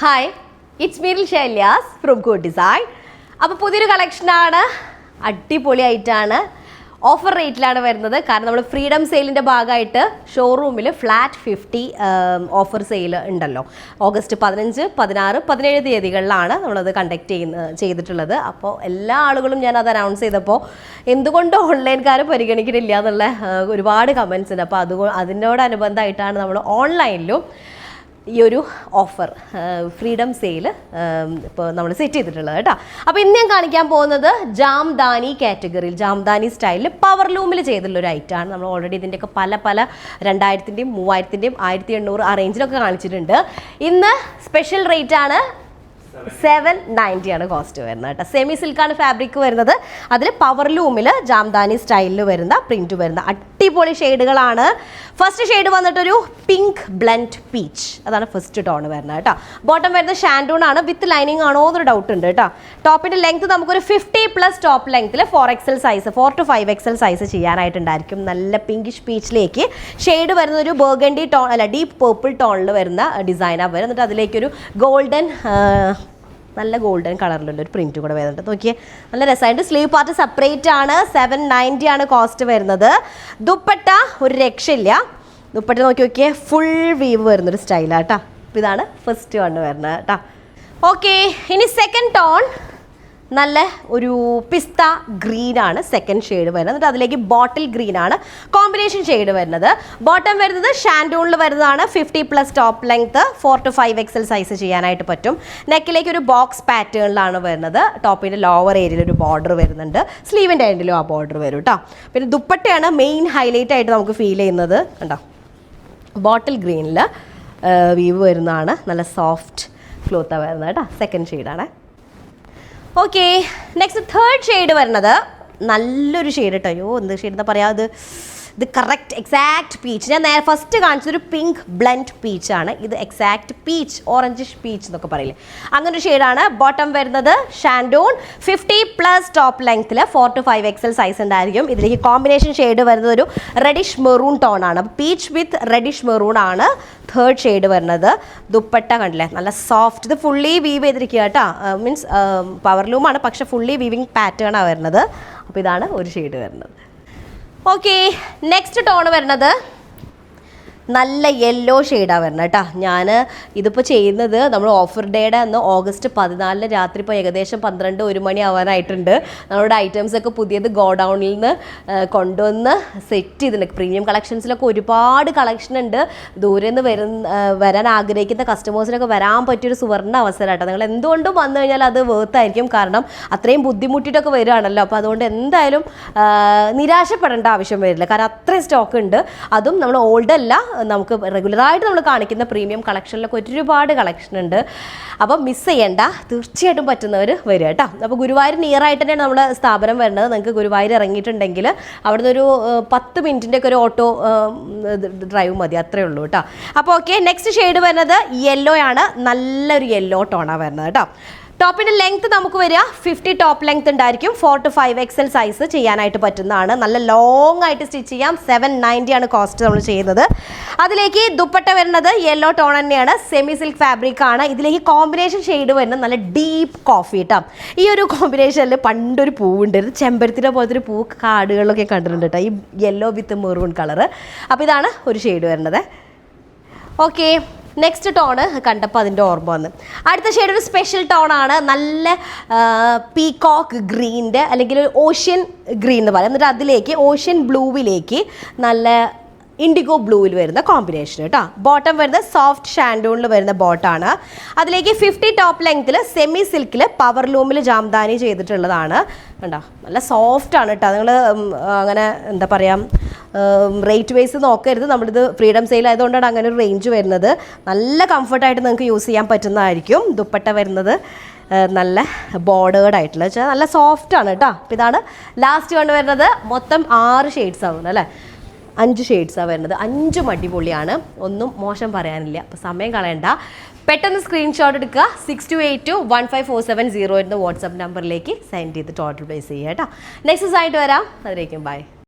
Hi, it's me Shylias from good design. അപ്പോൾ പുതിയൊരു കളക്ഷനാണ്, അടിപൊളിയായിട്ടാണ്, ഓഫർ റേറ്റിലാണ് വരുന്നത്. കാരണം നമ്മൾ ഫ്രീഡം സെയിലിൻ്റെ ഭാഗമായിട്ട് ഷോറൂമിൽ ഫ്ലാറ്റ് 50 ഓഫർ സെയിൽ ഉണ്ടല്ലോ. ഓഗസ്റ്റ് 15, 16, 17 തീയതികളിലാണ് നമ്മളത് കണ്ടക്ട് ചെയ്തിട്ടുള്ളത്. അപ്പോൾ എല്ലാ ആളുകളും ഞാൻ അത് അനൗൺസ് ചെയ്തപ്പോൾ എന്തുകൊണ്ട് ഓൺലൈൻകാർ പരിഗണിക്കുന്നില്ല എന്നുള്ള ഒരുപാട് കമൻസ് ഉണ്ട്. അപ്പോൾ അതിനോടനുബന്ധമായിട്ടാണ് നമ്മൾ ഓൺലൈനിലും ഈ ഒരു ഓഫർ ഫ്രീഡം സെയിൽ ഇപ്പോൾ നമ്മൾ സെറ്റ് ചെയ്തിട്ടുള്ളത് കേട്ടോ. അപ്പോൾ ഇന്ന് ഞാൻ കാണിക്കാൻ പോകുന്നത് ജാംദാനി കാറ്റഗറിയിൽ, ജാംദാനി സ്റ്റൈലിൽ പവർ ലൂമിൽ ചെയ്തിട്ടുള്ള ഒരു ഐറ്റമാണ്. നമ്മൾ ഓൾറെഡി ഇതിൻ്റെയൊക്കെ പല 2000-ൻ്റെയും 3000-ൻ്റെയും 1800 ആ റേഞ്ചിലൊക്കെ കാണിച്ചിട്ടുണ്ട്. ഇന്ന് സ്പെഷ്യൽ റേറ്റ് ആണ്, 790 ആണ് കോസ്റ്റ് വരുന്നത് കേട്ടോ. സെമി സിൽക്കാണ് ഫാബ്രിക് വരുന്നത്. അതിൽ പവർ ലൂമിൽ ജാംദാനി സ്റ്റൈലിൽ വരുന്ന പ്രിന്റ് വരുന്ന അടിപൊളി ഷെയ്ഡുകളാണ്. ഫസ്റ്റ് ഷെയ്ഡ് വന്നിട്ടൊരു പിങ്ക് ബ്ലെൻഡ് പീച്ച്, അതാണ് ഫസ്റ്റ് ടോൺ വരുന്നത് കേട്ടോ. ബോട്ടം വരുന്നത് ഷാൻഡൂൺ ആണ്, വിത്ത് ലൈനിങ് ആണോ എന്നൊരു ഡൗട്ട് ഉണ്ട് കേട്ടോ. ടോപ്പിന്റെ ലെങ്ത് നമുക്കൊരു 50+ ടോപ്പ് ലെങ്ത്തിൽ 4XL size, 4 to 5XL size ചെയ്യാനായിട്ടുണ്ടായിരിക്കും. നല്ല പിങ്കിഷ് പീച്ചിലേക്ക് ഷെയ്ഡ് വരുന്ന ഒരു ബർഗണ്ടി ടോൺ അല്ല ഡീപ്പ് പേർപ്പിൾ ടോണിൽ വരുന്ന ഡിസൈനാണ് വരുന്നത്. എന്നിട്ട് അതിലേക്കൊരു ഗോൾഡൻ നല്ല ഗോൾഡൻ കളറിലുള്ള ഒരു പ്രിന്റ് കൂടെ വരുന്നുണ്ട്. നോക്കിയേ, നല്ല രസമായിട്ട്. സ്ലീവ് പാർട്ട് സെപ്പറേറ്റ് ആണ്. 790 ആണ് കോസ്റ്റ് വരുന്നത്. ദുപ്പട്ട ഒരു രക്ഷയില്ല. ദുപ്പട്ട നോക്കിയേ, ഫുൾ വീവ് വരുന്നൊരു സ്റ്റൈലാട്ടോ. അപ്പോൾ ഇതാണ് ഫസ്റ്റ് വൺ വരുന്നത് കേട്ടോ. ഓക്കെ, ഇനി സെക്കൻഡ് ടോൺ നല്ല ഒരു പിസ്ത ഗ്രീൻ ആണ് സെക്കൻഡ് ഷെയ്ഡ് വരുന്നത്. എന്നിട്ട് അതിലേക്ക് ബോട്ടിൽ ഗ്രീൻ ആണ് കോമ്പിനേഷൻ ഷെയ്ഡ് വരുന്നത്. ബോട്ടം വരുന്നത് ഷാൻഡൂണിൽ വരുന്നതാണ്. 50+ top length, 4 to 5XL size ചെയ്യാനായിട്ട് പറ്റും. നെക്കിലേക്ക് ഒരു ബോക്സ് പാറ്റേണിലാണ് വരുന്നത്. ടോപ്പിൻ്റെ ലോവർ ഏരിയയിൽ ഒരു ബോർഡർ വരുന്നുണ്ട്. സ്ലീവിൻ്റെ എൻഡിലും ആ ബോർഡർ വരും കേട്ടോ. പിന്നെ ദുപ്പട്ടയാണ് മെയിൻ ഹൈലൈറ്റ് ആയിട്ട് നമുക്ക് ഫീൽ ചെയ്യുന്നത്. കണ്ടോ, ബോട്ടിൽ ഗ്രീനിൽ വീവ് വരുന്നതാണ്. നല്ല സോഫ്റ്റ് ക്ലോത്താണ് വരുന്നത് കേട്ടോ. സെക്കൻഡ് ഷെയ്ഡാണ്. ഓക്കെ, നെക്സ്റ്റ് തേർഡ് ഷെയ്ഡ് വരുന്നത് നല്ലൊരു ഷെയ്ഡ് കേട്ടോ. അയ്യോ, എന്ത് ഷെയ്ഡ് എന്താ പറയുക, ഇത് കറക്റ്റ് എക്സാക്ട് പീച്ച്. ഞാൻ ഫസ്റ്റ് കാണിച്ചതൊരു പിങ്ക് ബ്ലെൻഡ് പീച്ചാണ്. ഇത് എക്സാക്ട് പീച്ച്, ഓറഞ്ചിഷ് പീച്ച് എന്നൊക്കെ പറയില്ലേ, അങ്ങനെ ഒരു ഷെയ്ഡാണ്. ബോട്ടം വരുന്നത് ഷാൻഡൂൺ, 50+ ടോപ്പ് ലെങ്ത്തിൽ 4 to 5XL സൈസ് ഉണ്ടായിരിക്കും. ഇതിലേക്ക് കോമ്പിനേഷൻ ഷെയ്ഡ് വരുന്നത് ഒരു റെഡിഷ് മെറൂൺ ടോൺ ആണ്. പീച്ച് വിത്ത് റെഡിഷ് മെറൂൺ ആണ് തേർഡ് ഷെയ്ഡ് വരുന്നത്. ദുപ്പട്ട കണ്ടില്ലേ, നല്ല സോഫ്റ്റ്. ഇത് ഫുള്ളി വീവ് ചെയ്തിരിക്കുക കേട്ടോ. മീൻസ് പവർ ലൂമാണ്, പക്ഷെ ഫുള്ളി വീവിങ് പാറ്റേൺ ആണ് വരുന്നത്. അപ്പോൾ ഇതാണ് ഒരു ഷെയ്ഡ് വരുന്നത്. ഓക്കെ, നെക്സ്റ്റ് ടോൺ വരുന്നത് നല്ല യെല്ലോ ഷെയ്ഡാണ് വരുന്നത് കേട്ടോ. ഞാൻ ഇതിപ്പോൾ ചെയ്യുന്നത് നമ്മൾ ഓഫർ ഡേയുടെ അന്ന് ഓഗസ്റ്റ് 14 രാത്രി ഇപ്പോൾ ഏകദേശം 12-1 മണി ആവാനായിട്ടുണ്ട്. നമ്മുടെ ഐറ്റംസൊക്കെ പുതിയത് ഗോഡൗണിൽ നിന്ന് കൊണ്ടുവന്ന് സെറ്റ് ചെയ്തിട്ടുണ്ട്. പ്രീമിയം കളക്ഷൻസിലൊക്കെ ഒരുപാട് കളക്ഷൻ ഉണ്ട്. ദൂരെ നിന്ന് വരാൻ ആഗ്രഹിക്കുന്ന കസ്റ്റമേഴ്സിനൊക്കെ വരാൻ പറ്റിയൊരു സുവർണ്ണ അവസരം കേട്ടോ. നിങ്ങൾ എന്തുകൊണ്ടും വന്നു കഴിഞ്ഞാൽ അത് വേർത്തായിരിക്കും. കാരണം അത്രയും ബുദ്ധിമുട്ടിയിട്ടൊക്കെ വരികയാണല്ലോ. അപ്പോൾ അതുകൊണ്ട് എന്തായാലും നിരാശപ്പെടേണ്ട ആവശ്യം വരില്ല. കാരണം അത്രയും സ്റ്റോക്ക് ഉണ്ട്. അതും നമ്മൾ ഓൾഡ് അല്ല, നമുക്ക് റെഗുലറായിട്ട് നമ്മൾ കാണിക്കുന്ന പ്രീമിയം കളക്ഷനിലൊക്കെ ഒരുപാട് കളക്ഷൻ ഉണ്ട്. അപ്പം മിസ് ചെയ്യേണ്ട, തീർച്ചയായിട്ടും പറ്റുന്നവർ വരിക കേട്ടോ. അപ്പോൾ ഗുരുവായൂർ നിയർ ആയിട്ട് തന്നെയാണ് നമ്മുടെ സ്ഥാപനം വരുന്നത്. നിങ്ങൾക്ക് ഗുരുവായൂർ ഇറങ്ങിയിട്ടുണ്ടെങ്കിൽ അവിടുന്ന് ഒരു 10 മിനിറ്റിൻ്റെ ഒക്കെ ഒരു ഓട്ടോ ഡ്രൈവ് മതി, അത്രേ ഉള്ളൂ കേട്ടോ. അപ്പോൾ ഓക്കെ, നെക്സ്റ്റ് ഷെയ്ഡ് വരുന്നത് യെല്ലോ ആണ്. നല്ലൊരു യെല്ലോ ടോണാണ് വരുന്നത് കേട്ടോ. ടോപ്പിൻ്റെ ലെങ്ത് നമുക്ക് വരിക 50 ടോപ്പ് ലെങ്ത് ഉണ്ടായിരിക്കും. 4 to 5XL സൈസ് ചെയ്യാനായിട്ട് പറ്റുന്നതാണ്. നല്ല ലോങ് ആയിട്ട് സ്റ്റിച്ച് ചെയ്യാം. 790 ആണ് കോസ്റ്റ് നമ്മൾ ചെയ്യുന്നത്. അതിലേക്ക് ദുപ്പട്ട വരുന്നത് യെല്ലോ ടോൺ തന്നെയാണ്. സെമി സിൽക്ക് ഫാബ്രിക് ആണ്. ഇതിലേക്ക് കോമ്പിനേഷൻ ഷെയ്ഡ് വരുന്നത് നല്ല ഡീപ്പ് കോഫി കേട്ടോ. ഈ ഒരു കോമ്പിനേഷനിൽ പണ്ടൊരു പൂവുണ്ട്, ഇത് ചെമ്പരത്തിൻ്റെ പോലത്തെ ഒരു പൂ കാടുകളിലൊക്കെ കണ്ടിട്ടുണ്ട് കേട്ടോ. ഈ യെല്ലോ വിത്ത് മെറൂൺ കളറ്. അപ്പോൾ ഇതാണ് ഒരു ഷെയ്ഡ് വരുന്നത്. ഓക്കെ, നെക്സ്റ്റ് ടോണ് കണ്ടപ്പോൾ അതിൻ്റെ ഓർമ്മ വന്ന്. അടുത്ത ഷെയ്ഡ് ഒരു സ്പെഷ്യൽ ടോണാണ്. നല്ല പീകോക്ക് ഗ്രീൻ്റെ അല്ലെങ്കിൽ ഒരു ഓഷ്യൻ ഗ്രീൻ എന്ന് പറയാം. എന്നിട്ട് അതിലേക്ക് ഓഷ്യൻ ബ്ലൂവിലേക്ക് നല്ല ഇൻഡിഗോ ബ്ലൂവിൽ വരുന്ന കോമ്പിനേഷൻ കേട്ടോ. ബോട്ടം വരുന്നത് സോഫ്റ്റ് ഷാൻഡൂണിൽ വരുന്ന ബോട്ടാണ്. അതിലേക്ക് 50 ടോപ്പ് ലെങ്ത്തിൽ സെമി സിൽക്കിൽ പവർ ലൂമിൽ ജാംദാനി ചെയ്തിട്ടുള്ളതാണ്. കണ്ടോ, നല്ല സോഫ്റ്റ് ആണ് കേട്ടോ. നിങ്ങൾ അങ്ങനെ എന്താ പറയുക, റേറ്റ് വൈസ് നോക്കരുത്. നമ്മളിത് ഫ്രീഡം സെയിൽ ആയതുകൊണ്ടാണ് അങ്ങനെ ഒരു റേഞ്ച് വരുന്നത്. നല്ല കംഫർട്ടായിട്ട് നിങ്ങൾക്ക് യൂസ് ചെയ്യാൻ പറ്റുന്നതായിരിക്കും. ദുപ്പട്ട വരുന്നത് നല്ല ബോർഡേഡ് ആയിട്ടുള്ള വെച്ചാൽ നല്ല സോഫ്റ്റ് ആണ് കേട്ടോ. അപ്പോൾ ഇതാണ് ലാസ്റ്റ് കണ്ടുവരുന്നത്. മൊത്തം 6 ഷെയ്ഡ്സ് ആവുന്നത് അല്ലേ, 5 ഷെയ്ഡ്സാണ് വരുന്നത്. 5 അടിപൊളിയാണ്, ഒന്നും മോശം പറയാനില്ല. അപ്പോൾ സമയം കളയണ്ട, പെട്ടെന്ന് സ്ക്രീൻഷോട്ട് എടുക്കുക. 62821547 എന്ന വാട്സാപ്പ് നമ്പറിലേക്ക് സെൻഡ് ചെയ്ത് ടോട്ടൽ പ്ലേസ് ചെയ്യുക കേട്ടോ. നെക്സ്റ്റ് ആയിട്ട് വരാം. അതിലേക്കും ബൈ.